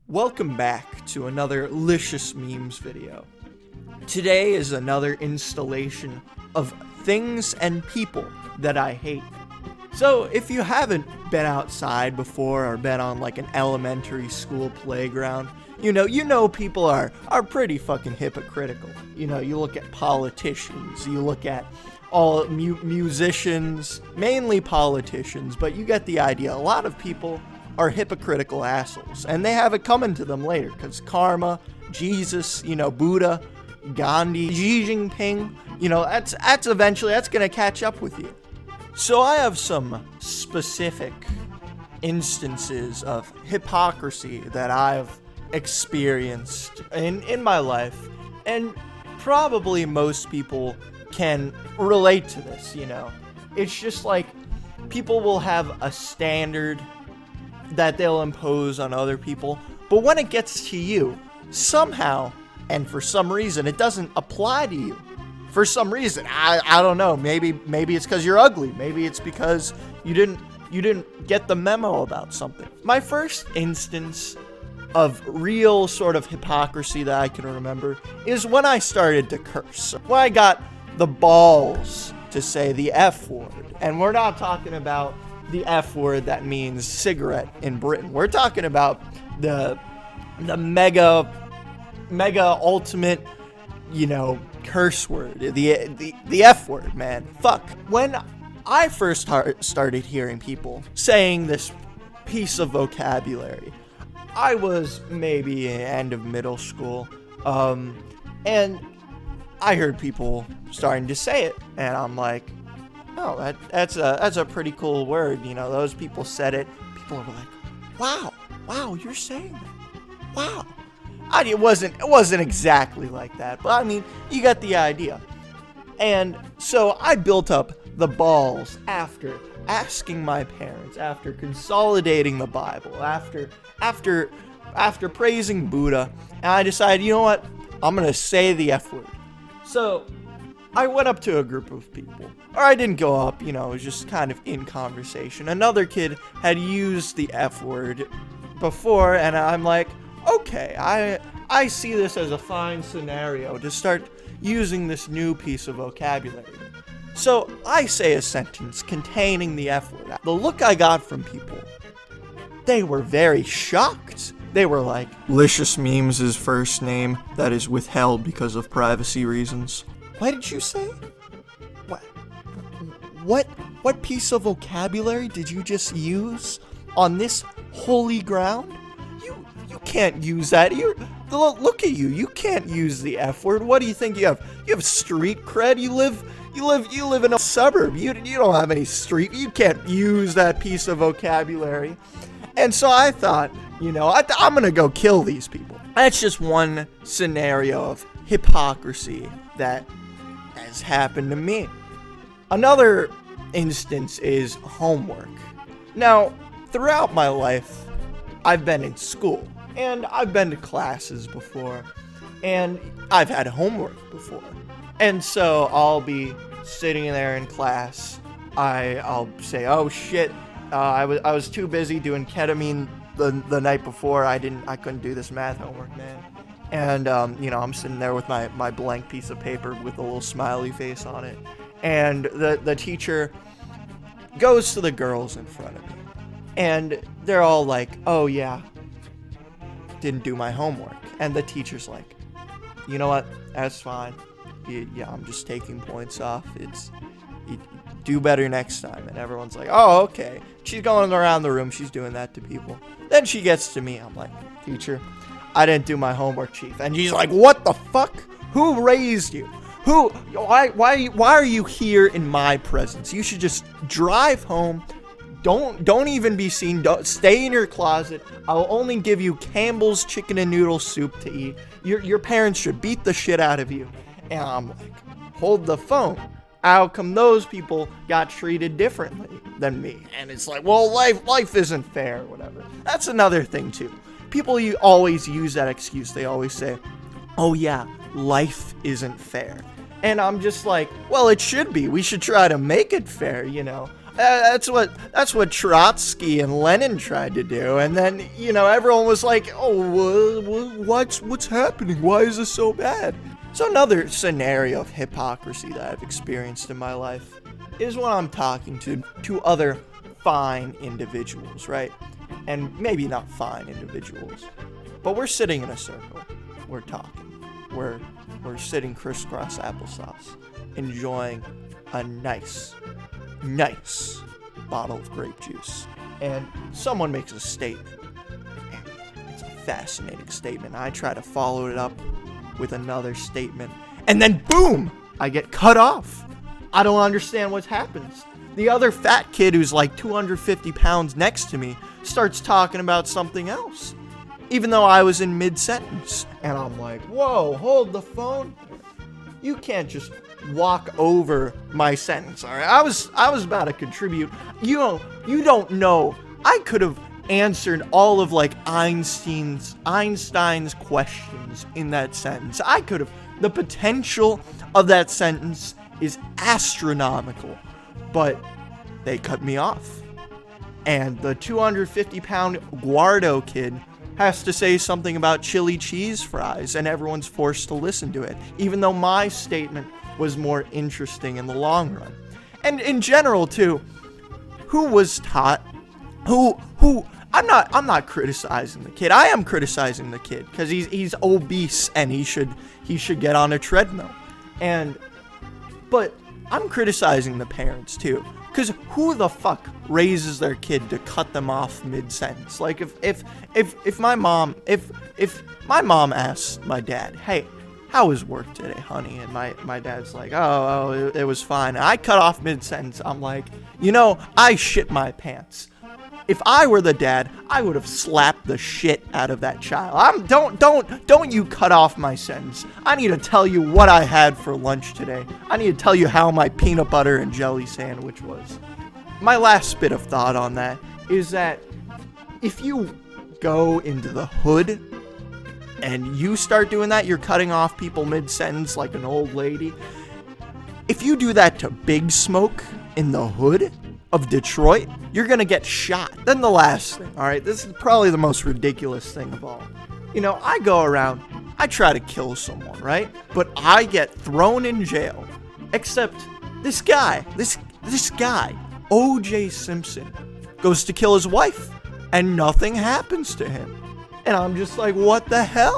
Welcome back to another Licious Memes video. Today is another installation of things and people that I hate. So if you haven't been outside before or been on like an elementary school playground, you know people are pretty fucking hypocritical. You look at politicians, you look at all musicians, mainly politicians, but you get the idea. A lot of people are hypocritical assholes, and they have it coming to them later, because karma, Jesus, Buddha, Gandhi, Xi Jinping, that's eventually gonna catch up with you. So I have some specific instances of hypocrisy that I've experienced in my life, and probably most people can relate to this. It's just like people will have a standard that they'll impose on other people, but when it gets to you, somehow and for some reason it doesn't apply to you. For some reason, I don't know, maybe it's because you're ugly, maybe it's because you didn't get the memo about something. My first instance of real sort of hypocrisy that I can remember is when I started to curse. When I got the balls to say the F word. And we're not talking about the F word that means cigarette in Britain. We're talking about the mega ultimate, curse word. The F word, man. Fuck. When I first started hearing people saying this piece of vocabulary, I was maybe end of middle school, and I heard people starting to say it, and I'm like, oh, that's a pretty cool word. Those people said it. People were like, wow, you're saying that. Wow. It wasn't exactly like that, but I mean, you got the idea. And so I built up the balls after asking my parents, after consolidating the Bible, after praising Buddha, and I decided, you know what? I'm gonna say the F word. So I went up to a group of people, or I didn't go up, it was just kind of in conversation. Another kid had used the F word before, and I'm like, okay, I see this as a fine scenario to start using this new piece of vocabulary. So I say a sentence containing the F word. The look I got from people, they were very shocked. They were like, Licious Memes' first name that is withheld because of privacy reasons. What did you say? What piece of vocabulary did you just use on this holy ground? You can't use that. Look at you. You can't use the F word. What do you think you have? You have street cred. You live in a suburb. You don't have any street. You can't use that piece of vocabulary. And so I thought, I'm gonna go kill these people. That's just one scenario of hypocrisy that has happened to me. Another instance is homework. Now, throughout my life, I've been in school, and I've been to classes before, and I've had homework before. And so I'll be sitting there in class, I'll say, oh shit, I was too busy doing ketamine the night before, I couldn't do this math homework, man. And, I'm sitting there with my blank piece of paper with a little smiley face on it. And the teacher goes to the girls in front of me. And they're all like, oh yeah, didn't do my homework. And the teacher's like, you know what, that's fine. Yeah, I'm just taking points off. You do better next time. And everyone's like, oh, okay. She's going around the room. She's doing that to people. Then she gets to me. I'm like, teacher, I didn't do my homework, chief. And she's like, what the fuck? Who raised you? Why are you here in my presence? You should just drive home. Don't even be seen. Don't stay in your closet. I'll only give you Campbell's chicken and noodle soup to eat. Your parents should beat the shit out of you. And I'm like, hold the phone. How come those people got treated differently than me? And it's like, well, life isn't fair, or whatever. That's another thing too. People always use that excuse. They always say, oh yeah, life isn't fair. And I'm just like, well, it should be. We should try to make it fair, That's what Trotsky and Lenin tried to do, and then everyone was like, "Oh, what's happening? Why is this so bad?" So another scenario of hypocrisy that I've experienced in my life is when I'm talking to other fine individuals, right? And maybe not fine individuals, but we're sitting in a circle, we're talking, we're sitting crisscross applesauce, enjoying a nice bottle of grape juice, and someone makes a statement, and it's a fascinating statement. I try to follow it up with another statement, and then boom, I get cut off. I don't understand what happens. The other fat kid who's like 250 pounds next to me starts talking about something else, even though I was in mid-sentence, and I'm like, whoa, hold the phone. You can't just walk over my sentence. All right, I was about to contribute. You don't know. I could have answered all of like Einstein's questions in that sentence. The potential of that sentence is astronomical, but they cut me off. And the 250-pound Guardo kid has to say something about chili cheese fries, and everyone's forced to listen to it, even though my statement was more interesting in the long run. And in general too, who was taught, I'm not criticizing the kid. I am criticizing the kid because he's obese and he should get on a treadmill. But I'm criticizing the parents too, because who the fuck raises their kid to cut them off mid-sentence? Like if my mom asks my dad, "Hey, how was work today, honey?" And my dad's like, oh, it was fine. And I cut off mid-sentence. I'm like, I shit my pants. If I were the dad, I would have slapped the shit out of that child. Don't you cut off my sentence. I need to tell you what I had for lunch today. I need to tell you how my peanut butter and jelly sandwich was. My last bit of thought on that is that if you go into the hood and you start doing that, you're cutting off people mid-sentence like an old lady. If you do that to Big Smoke in the hood of Detroit, you're gonna get shot. Then the last thing, all right, this is probably the most ridiculous thing of all. I go around, I try to kill someone, right? But I get thrown in jail. Except this guy, O.J. Simpson, goes to kill his wife, and nothing happens to him. And I'm just like, what the hell?